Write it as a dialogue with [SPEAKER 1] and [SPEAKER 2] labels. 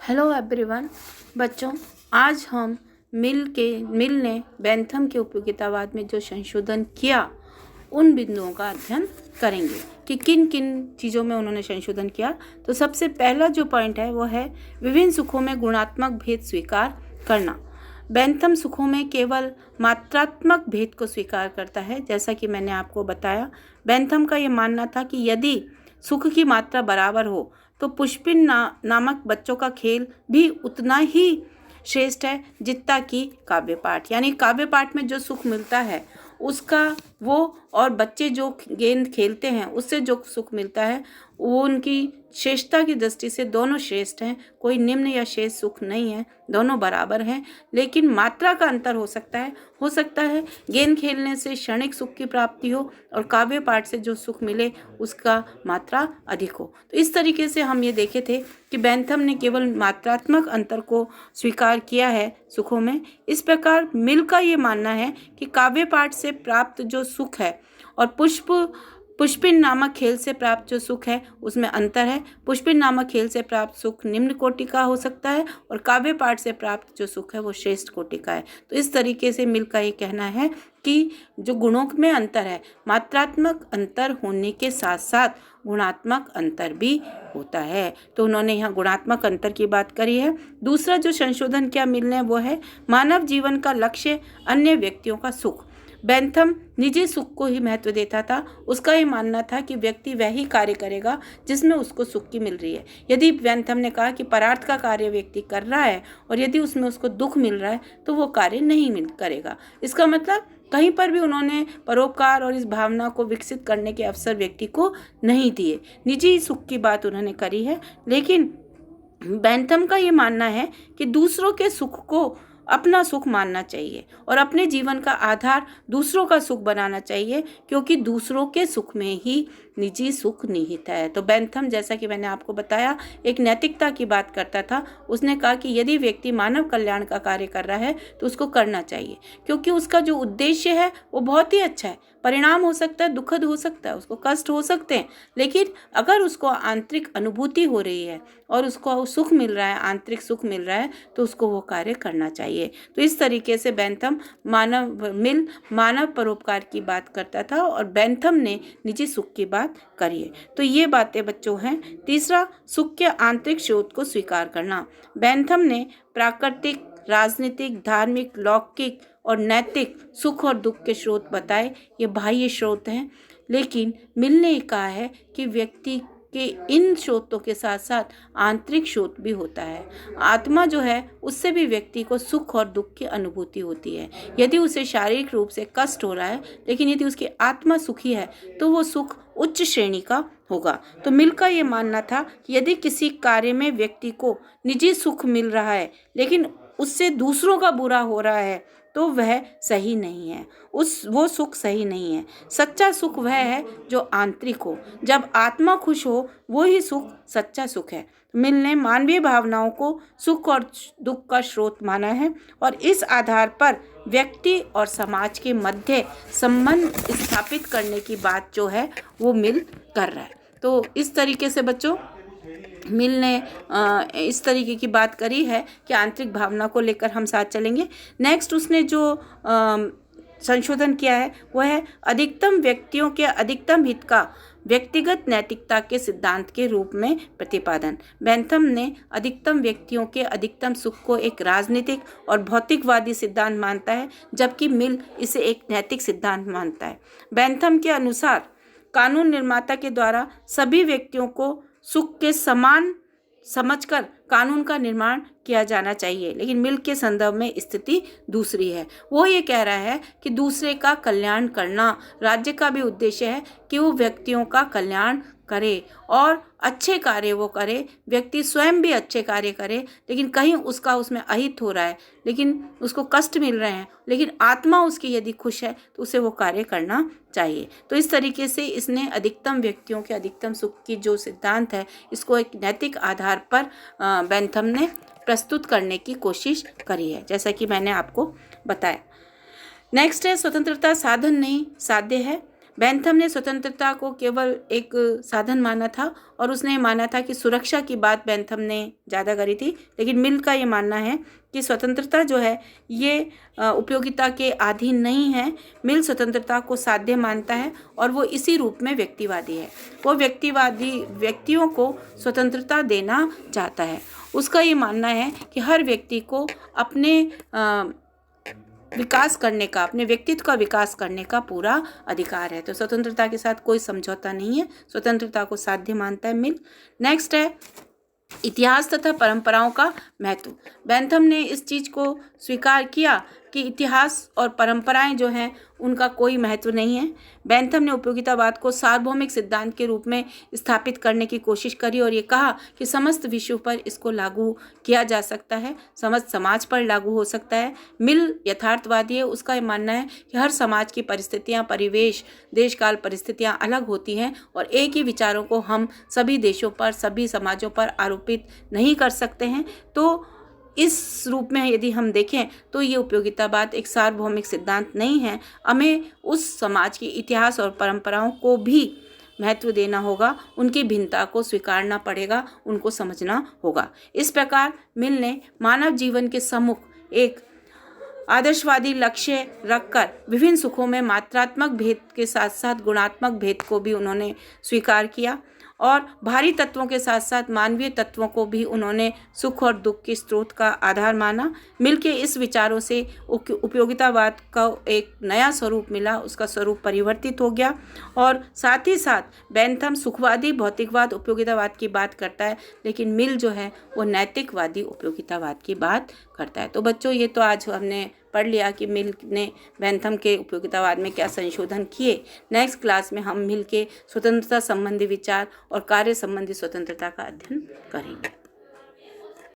[SPEAKER 1] Hello everyone. बच्चों, आज हम मिल ने बेंथम के उपयोगितावाद में जो संशोधन किया उन बिंदुओं का अध्ययन करेंगे कि किन किन चीज़ों में उन्होंने संशोधन किया। तो सबसे पहला जो पॉइंट है वो है विभिन्न सुखों में गुणात्मक भेद स्वीकार करना। बेंथम सुखों में केवल मात्रात्मक भेद को स्वीकार करता है। जैसा कि मैंने आपको बताया, बेंथम का ये मानना था कि यदि सुख की मात्रा बराबर हो तो पुष्पिन नामक बच्चों का खेल भी उतना ही श्रेष्ठ है जितना कि काव्य पाठ। यानी काव्य पाठ में जो सुख मिलता है उसका वो और बच्चे जो गेंद खेलते हैं उससे जो सुख मिलता है वो उनकी श्रेष्ठता की दृष्टि से दोनों श्रेष्ठ हैं। कोई निम्न या शेष सुख नहीं है, दोनों बराबर हैं। लेकिन मात्रा का अंतर हो सकता है गेंद खेलने से क्षणिक सुख की प्राप्ति हो और काव्य पाठ से जो सुख मिले उसका मात्रा अधिक हो। तो इस तरीके से हम ये देखे थे कि बेंथम ने केवल मात्रात्मक अंतर को स्वीकार किया है सुखों में। इस प्रकार मिल का ये मानना है कि काव्य पाठ से प्राप्त जो सुख है और पुष्पिन नामक खेल से प्राप्त जो सुख है उसमें अंतर है। पुष्पिन नामक खेल से प्राप्त सुख निम्न कोटि का हो सकता है और काव्य पाठ से प्राप्त जो सुख है वो श्रेष्ठ कोटि का है। तो इस तरीके से मिल का ये कहना है कि जो गुणों में अंतर है, मात्रात्मक अंतर होने के साथ साथ गुणात्मक अंतर भी होता है। तो उन्होंने यहाँ गुणात्मक अंतर की बात करी है। दूसरा जो संशोधन क्या मिलने वो है मानव जीवन का लक्ष्य अन्य व्यक्तियों का सुख। बेंथम निजी सुख को ही महत्व देता था। उसका ये मानना था कि व्यक्ति वही कार्य करेगा जिसमें उसको सुख की मिल रही है। यदि बेंथम ने कहा कि परार्थ का कार्य व्यक्ति कर रहा है और यदि उसमें उसको दुख मिल रहा है तो वो कार्य नहीं करेगा। इसका मतलब कहीं पर भी उन्होंने परोपकार और इस भावना को विकसित करने के अवसर व्यक्ति को नहीं दिए। निजी सुख की बात उन्होंने करी है, लेकिन बेंथम का ये मानना है कि दूसरों के सुख को अपना सुख मानना चाहिए और अपने जीवन का आधार दूसरों का सुख बनाना चाहिए, क्योंकि दूसरों के सुख में ही निजी सुख निहित है। तो बेंथम, जैसा कि मैंने आपको बताया, एक नैतिकता की बात करता था। उसने कहा कि यदि व्यक्ति मानव कल्याण का कार्य कर रहा है तो उसको करना चाहिए, क्योंकि उसका जो उद्देश्य है वो बहुत ही अच्छा है। परिणाम हो सकता है दुखद हो सकता है, उसको कष्ट हो सकते हैं, लेकिन अगर उसको आंतरिक अनुभूति हो रही है और उसको सुख मिल रहा है, आंतरिक सुख मिल रहा है, तो उसको वो कार्य करना चाहिए। तो इस तरीके से बेंथम मानव परोपकार की बात करता था और बेंथम ने निजी सुख की बात करी है। तो ये बातें बच्चों हैं। तीसरा, सुख के आंतरिक स्रोत को स्वीकार करना। बेंथम ने प्राकृतिक, राजनीतिक, धार्मिक, लौकिक और नैतिक सुख और दुख के स्रोत बताए। ये बाह्य स्रोत हैं, लेकिन मिल ने कहा है कि व्यक्ति के इन स्रोतों के साथ साथ आंतरिक स्रोत भी होता है। आत्मा जो है उससे भी व्यक्ति को सुख और दुख की अनुभूति होती है। यदि उसे शारीरिक रूप से कष्ट हो रहा है लेकिन यदि उसकी आत्मा सुखी है तो वो सुख उच्च श्रेणी का होगा। तो मिल का ये मानना था कि यदि किसी कार्य में व्यक्ति को निजी सुख मिल रहा है लेकिन उससे दूसरों का बुरा हो रहा है तो वह सही नहीं है, वो सुख सही नहीं है। सच्चा सुख वह है जो आंतरिक हो। जब आत्मा खुश हो वो ही सुख सच्चा सुख है। मिल ने मानवीय भावनाओं को सुख और दुख का स्रोत माना है और इस आधार पर व्यक्ति और समाज के मध्य संबंध स्थापित करने की बात जो है वो मिल कर रहा है। तो इस तरीके से बच्चों मिल ने इस तरीके की बात करी है कि आंतरिक भावना को लेकर हम साथ चलेंगे। नेक्स्ट उसने जो संशोधन किया है वह है अधिकतम व्यक्तियों के अधिकतम हित का व्यक्तिगत नैतिकता के सिद्धांत के रूप में प्रतिपादन। बेंथम ने अधिकतम व्यक्तियों के अधिकतम सुख को एक राजनीतिक और भौतिकवादी सिद्धांत मानता है, जबकि मिल इसे एक नैतिक सिद्धांत मानता है। बेंथम के अनुसार कानून निर्माता के द्वारा सभी व्यक्तियों को सुख के समान समझकर कानून का निर्माण किया जाना चाहिए, लेकिन मिल के संदर्भ में स्थिति दूसरी है। वो ये कह रहा है कि दूसरे का कल्याण करना राज्य का भी उद्देश्य है कि वो व्यक्तियों का कल्याण करे और अच्छे कार्य वो करे, व्यक्ति स्वयं भी अच्छे कार्य करे, लेकिन कहीं उसका उसमें अहित हो रहा है, लेकिन उसको कष्ट मिल रहे हैं, लेकिन आत्मा उसकी यदि खुश है तो उसे वो कार्य करना चाहिए। तो इस तरीके से इसने अधिकतम व्यक्तियों के अधिकतम सुख की जो सिद्धांत है इसको एक नैतिक आधार पर बेंथम ने प्रस्तुत करने की कोशिश करी है, जैसा कि मैंने आपको बताया। नेक्स्ट है स्वतंत्रता साधन नहीं साध्य है। बेंथम ने स्वतंत्रता को केवल एक साधन माना था और उसने माना था कि सुरक्षा की बात बेंथम ने ज़्यादा करी थी, लेकिन मिल का ये मानना है कि स्वतंत्रता जो है ये उपयोगिता के अधीन नहीं है। मिल स्वतंत्रता को साध्य मानता है और वो इसी रूप में व्यक्तिवादी है। वो व्यक्तिवादी व्यक्तियों को स्वतंत्रता देना चाहता है। उसका ये मानना है कि हर व्यक्ति को अपने विकास करने का, अपने व्यक्तित्व का विकास करने का पूरा अधिकार है। तो स्वतंत्रता के साथ कोई समझौता नहीं है, स्वतंत्रता को साध्य मानता है मिल। नेक्स्ट है इतिहास तथा परंपराओं का महत्व। बेंथम ने इस चीज़ को स्वीकार किया कि इतिहास और परंपराएं जो हैं उनका कोई महत्व नहीं है। बेंथम ने उपयोगितावाद को सार्वभौमिक सिद्धांत के रूप में स्थापित करने की कोशिश करी और ये कहा कि समस्त विषयों पर इसको लागू किया जा सकता है, समस्त समाज पर लागू हो सकता है। मिल यथार्थवादी है। उसका ये मानना है कि हर समाज की परिस्थितियाँ, परिवेश, देश काल परिस्थितियाँ अलग होती हैं और एक ही विचारों को हम सभी देशों पर, सभी समाजों पर आरोपित नहीं कर सकते हैं। तो इस रूप में यदि हम देखें तो ये उपयोगितावाद एक सार्वभौमिक सिद्धांत नहीं है। हमें उस समाज के इतिहास और परंपराओं को भी महत्व देना होगा, उनकी भिन्नता को स्वीकारना पड़ेगा, उनको समझना होगा। इस प्रकार मिल ने मानव जीवन के सम्मुख एक आदर्शवादी लक्ष्य रखकर विभिन्न सुखों में मात्रात्मक भेद के साथ साथ गुणात्मक भेद को भी उन्होंने स्वीकार किया और भारी तत्वों के साथ साथ मानवीय तत्वों को भी उन्होंने सुख और दुख के स्रोत का आधार माना। मिलके इस विचारों से उपयोगितावाद का एक नया स्वरूप मिला, उसका स्वरूप परिवर्तित हो गया। और साथ ही साथ बेंथम सुखवादी भौतिकवाद उपयोगितावाद की बात करता है, लेकिन मिल जो है वो नैतिकवादी उपयोगितावाद की बात करता है। तो बच्चों, ये तो आज हमने पढ़ लिया कि मिल ने बेंथम के उपयोगितावाद में क्या संशोधन किए। नेक्स्ट क्लास में हम मिल के स्वतंत्रता संबंधी विचार और कार्य संबंधी स्वतंत्रता का अध्ययन करेंगे।